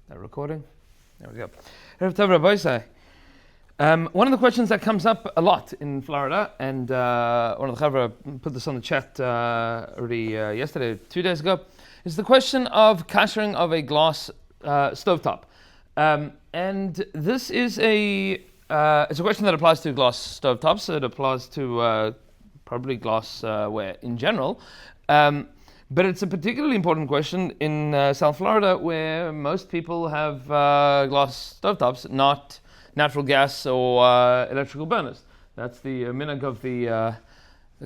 That recording? There we go. One of the questions that comes up a lot in Florida, and one of the Chavra put this on the chat already yesterday, 2 days ago, is the question of kashering of a glass stovetop. And this is it's a question that applies to glass stovetops. It applies to probably glassware in general. But it's a particularly important question in South Florida, where most people have glass stovetops, not natural gas or electrical burners. That's the minhag of the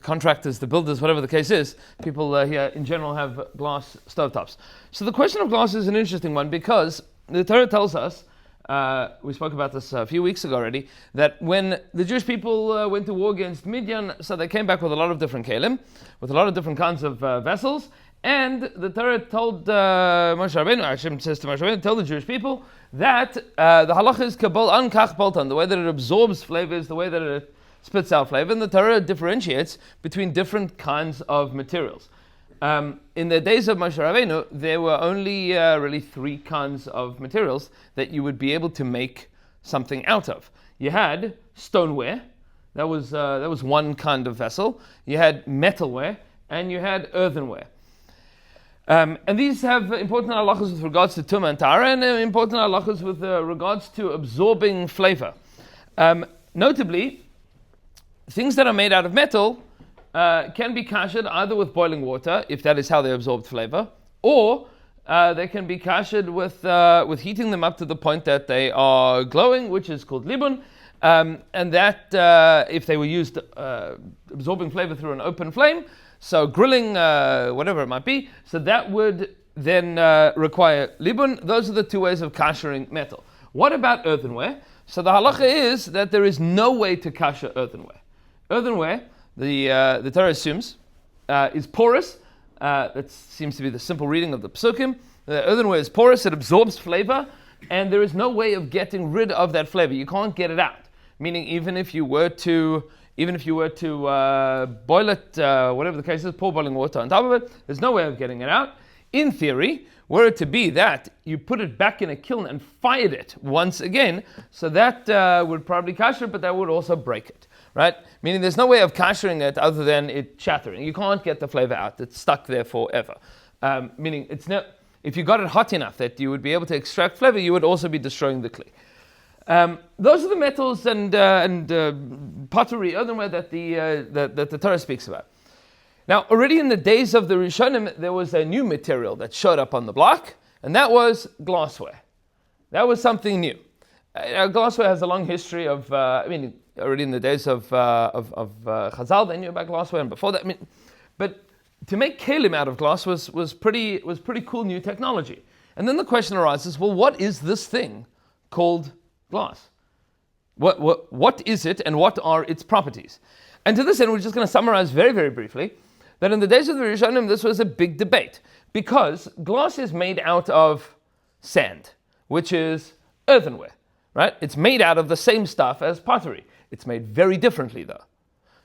contractors, the builders, whatever the case is. People here in general have glass stovetops. So the question of glass is an interesting one because the Torah tells us, we spoke about this a few weeks ago already, that when the Jewish people went to war against Midian, so they came back with a lot of different kelim, with a lot of different kinds of vessels, and the Torah told Moshe Rabbeinu, Hashem says to Moshe Rabbeinu, tell the Jewish people that the halacha is kabol an kach boltan, the way that it absorbs flavors, the way that it spits out flavor, and the Torah differentiates between different kinds of materials. In the days of Moshe Rabbeinu, there were only really three kinds of materials that you would be able to make something out of. You had stoneware, that was one kind of vessel. You had metalware, and you had earthenware. And these have important halachas with regards to tumah and tara, and important halachas with regards to absorbing flavor. Notably, things that are made out of metal can be kashered either with boiling water, if that is how they absorb flavor, or they can be kashered with heating them up to the point that they are glowing, which is called libun, and that if they were used absorbing flavor through an open flame, so grilling, whatever it might be, so that would then require libun. Those are the two ways of kashering metal. What about earthenware? So the halacha is that there is no way to kasher earthenware. Earthenware, the Torah assumes, is porous. That seems to be the simple reading of the Psukim. The earthenware is porous, it absorbs flavor, and there is no way of getting rid of that flavor. You can't get it out. Meaning, even if you were to boil it, whatever the case is, pour boiling water on top of it, there's no way of getting it out. In theory, were it to be that you put it back in a kiln and fired it once again, so that would probably kasher it, but that would also break it. Right? Meaning there's no way of kashering it other than it shattering. You can't get the flavor out. It's stuck there forever. Meaning if you got it hot enough that you would be able to extract flavor, you would also be destroying the kli. Those are the metals and pottery, earthenware that the Torah speaks about. Now, already in the days of the Rishonim, there was a new material that showed up on the block, and that was glassware. That was something new. Glassware has a long history of, already in the days of Chazal, they knew about glassware, and before that, but to make kelim out of glass was pretty cool new technology. And then the question arises: well, what is this thing called glass? What is it, and what are its properties? And to this end, we're just going to summarize very, very briefly that in the days of the Rishonim, this was a big debate, because glass is made out of sand, which is earthenware, right? It's made out of the same stuff as pottery. It's made very differently, though.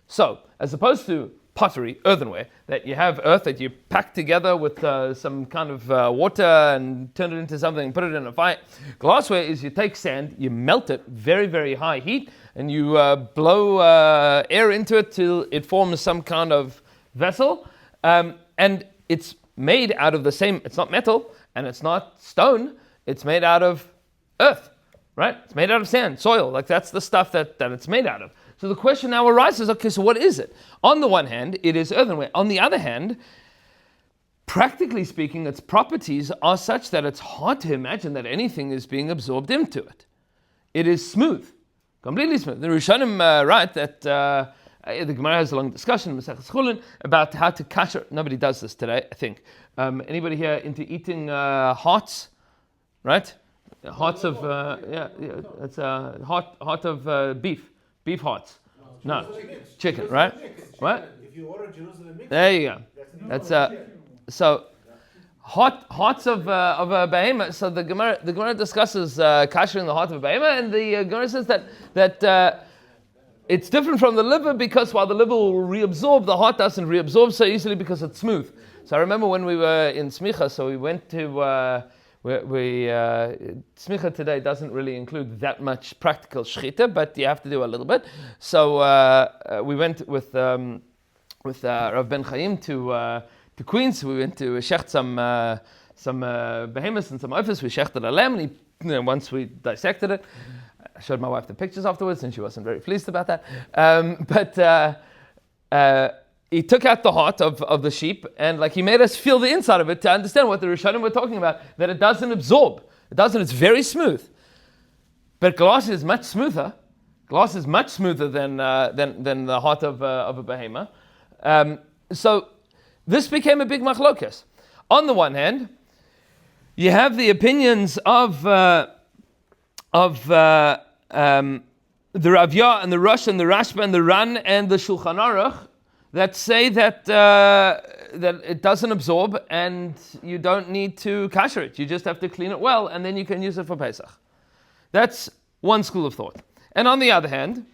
So, as opposed to pottery, earthenware, that you have earth that you pack together with some kind of water and turn it into something and put it in a fire. Glassware is you take sand, you melt it very, very high heat, and you blow air into it till it forms some kind of vessel. And it's made out of the same, it's not metal, and it's not stone, it's made out of earth. Right? It's made out of sand, soil. Like that's the stuff that it's made out of. So the question now arises, okay, so what is it? On the one hand, it is earthenware. On the other hand, practically speaking, its properties are such that it's hard to imagine that anything is being absorbed into it. It is smooth, completely smooth. The Rishonim write that the Gemara has a long discussion in Masechus Chulin about how to kasher. Nobody does this today, I think. Anybody here into eating hearts? Right? Hearts of it's a heart of beef hearts. No, chicken, right? What? If you order Jerusalem mix, there you go. That's so hearts of a behemoth. So the Gemara discusses kashering the heart of a behemoth, and the Gemara says that it's different from the liver because while the liver will reabsorb, the heart doesn't reabsorb so easily because it's smooth. So I remember when we were in Smicha, so we went to Smicha today doesn't really include that much practical shchita, but you have to do a little bit. So we went with Rav Ben Chaim to Queens. We went to shecht some behemoths and some oifers. We shechted a lamb, and once we dissected it, I showed my wife the pictures afterwards, and she wasn't very pleased about that. But he took out the heart of the sheep, and he made us feel the inside of it to understand what the Rishonim were talking about, that it doesn't absorb. It doesn't, it's very smooth. But glass is much smoother. Glass is much smoother than the heart of a behemoth. So this became a big machlokas. On the one hand, you have the opinions of the Ravya and the Rosh and the Rashba and the Ran and the Shulchan Aruch that say that it doesn't absorb and you don't need to kasher it. You just have to clean it well and then you can use it for Pesach. That's one school of thought. And on the other hand,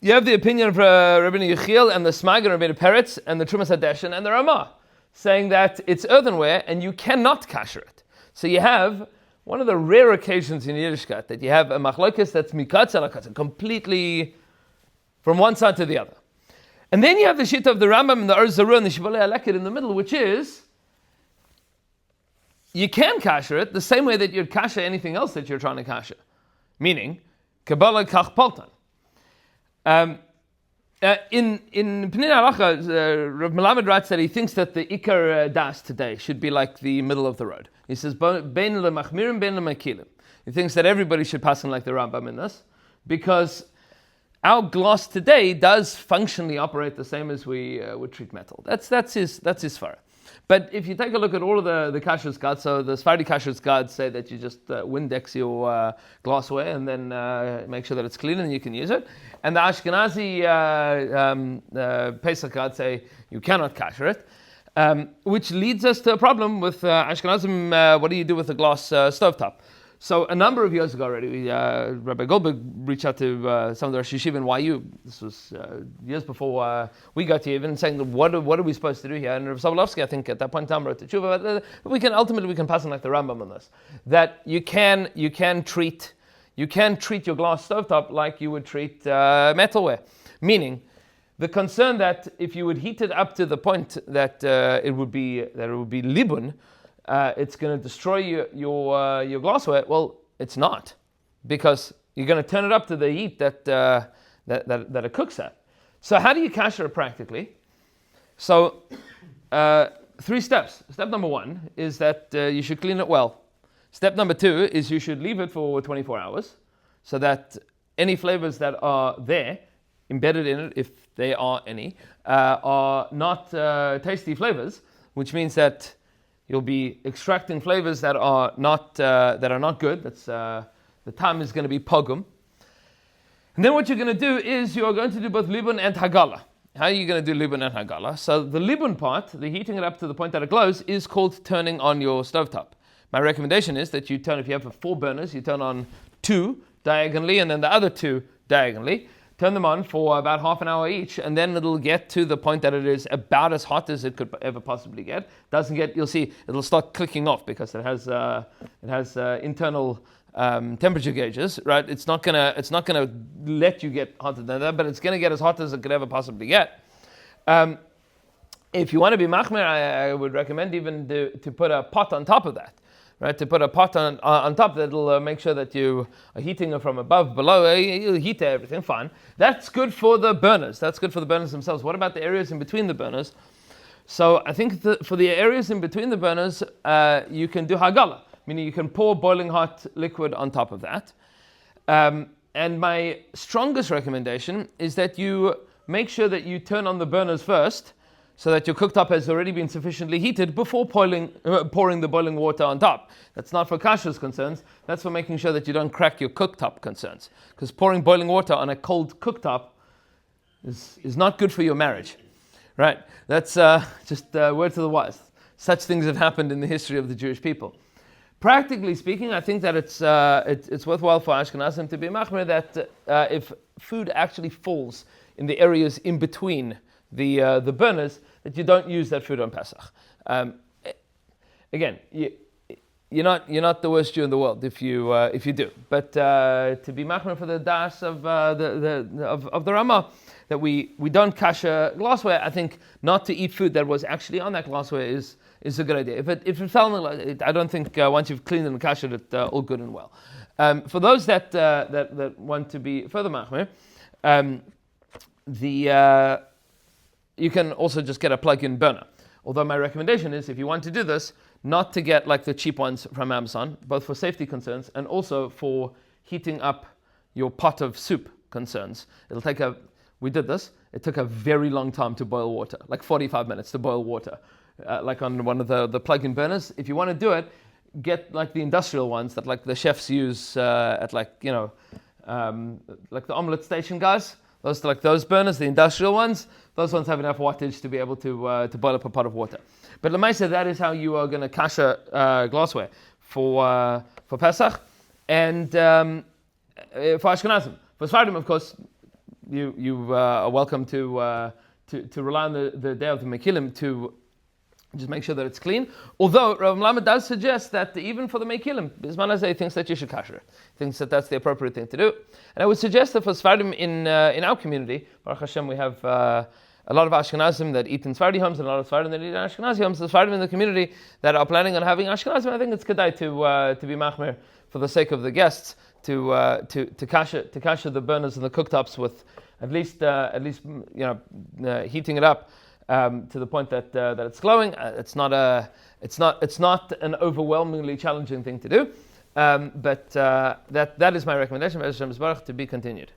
you have the opinion of Rabbeinu Yechiel and the Smag and Rabbeinu Peretz and the Trumas Hadeshen and the Ramah, saying that it's earthenware and you cannot kasher it. So you have one of the rare occasions in Yiddishkeit that you have a machlokes that's mikatz alakatz, completely from one side to the other. And then you have the shita of the Rambam and the Or Zarua and the Shibolei Alekid in the middle, which is you can kasher it the same way that you'd kasher anything else that you're trying to kasher, meaning Kabbalah kach poltan. In Pnei Halacha, Rav Melamed writes that he thinks that the Ikar Das today should be like the middle of the road. He says, Bein lemachmirim, bein lemakilim. He thinks that everybody should pass in like the Rambam in this, because our glass today does functionally operate the same as we would treat metal. That's his svara. But if you take a look at all of the kashrus gods, so the Sephardi kashrus gods say that you just Windex your glassware and then make sure that it's clean and you can use it. And the Ashkenazi Pesach gods say you cannot kasher it, which leads us to a problem with Ashkenazim. What do you do with the glass stovetop? So a number of years ago already, Rabbi Goldberg reached out to some of the Rosh Yeshiva in YU. This was years before we got here, even saying, what are we supposed to do here? And Rav Sobolovsky, I think, at that point in time wrote to Tshuva, but we can pass on like the Rambam on this, that you can treat your glass stovetop like you would treat metalware, meaning the concern that if you would heat it up to the point that it would be libun, it's going to destroy your glassware. Well, it's not, because you're going to turn it up to the heat that it cooks at. So how do you kasher it practically? So 3 steps. Step number 1 is that you should clean it well. Step number 2 is you should leave it for 24 hours so that any flavors that are there, embedded in it, if there are any, are not tasty flavors, which means that you'll be extracting flavors that are not good. That's the time is going to be pogum. And then what you're going to do is you are going to do both libun and hagala. How are you going to do libun and hagala? So the libun part, the heating it up to the point that it glows, is called turning on your stovetop. My recommendation is that you turn, if you have 4 burners, you turn on 2 diagonally and then the other 2 diagonally. Turn them on for about half an hour each, and then it'll get to the point that it is about as hot as it could ever possibly get. Doesn't get, you'll see, it'll start clicking off because it has internal temperature gauges, right? It's not gonna let you get hotter than that, but it's gonna get as hot as it could ever possibly get. If you want to be machmer, I would recommend even to put a pot on top of that. Right, to put a pot on top that'll make sure that you are heating it from above, below. You'll heat everything, fine. That's good for the burners. That's good for the burners themselves. What about the areas in between the burners? So I think for the areas in between the burners, you can do hagala, meaning you can pour boiling hot liquid on top of that. And my strongest recommendation is that you make sure that you turn on the burners first, so that your cooktop has already been sufficiently heated before pouring the boiling water on top. That's not for kashrus concerns, that's for making sure that you don't crack your cooktop concerns. Because pouring boiling water on a cold cooktop is not good for your marriage. Right? That's just word to the wise. Such things have happened in the history of the Jewish people. Practically speaking, I think that it's worthwhile for Ashkenazim to be machmer that if food actually falls in the areas in between the burners, that you don't use that food on Pesach. Again, you're not the worst Jew in the world if you do. But to be machmir for the das of the Rama, that we don't kasher glassware, I think not to eat food that was actually on that glassware is a good idea. If it fell, I don't think once you've cleaned it and kashered it, all good and well. For those that want to be further machmir, you can also just get a plug-in burner. Although my recommendation is, if you want to do this, not to get like the cheap ones from Amazon, both for safety concerns and also for heating up your pot of soup concerns. We did this. It took a very long time to boil water, like 45 minutes to boil water, like on one of the plug-in burners. If you want to do it, get like the industrial ones that like the chefs use at like the omelet station guys. Those burners, the industrial ones, those ones have enough wattage to be able to boil up a pot of water. But Lemaisa, that is how you are going to kasher glassware for Pesach, and for Ashkenazim. For Sfardim, of course, you are welcome to rely on the day of the Mekilim to just make sure that it's clean. Although Rav Melamed does suggest that even for the Mekilim, Bisman Azeh thinks that you should kasher. Thinks that that's the appropriate thing to do. And I would suggest that for Sfardim in our community, Baruch Hashem, we have a lot of Ashkenazim that eat in Sephardi homes and a lot of Sfardim that eat in Ashkenazi homes. The Sfardim in the community that are planning on having Ashkenazim, I think it's kedai to be machmir for the sake of the guests to kasher the burners and the cooktops with at least heating it up to the point that it's glowing. It's not an overwhelmingly challenging thing to do, but that is my recommendation. To be continued.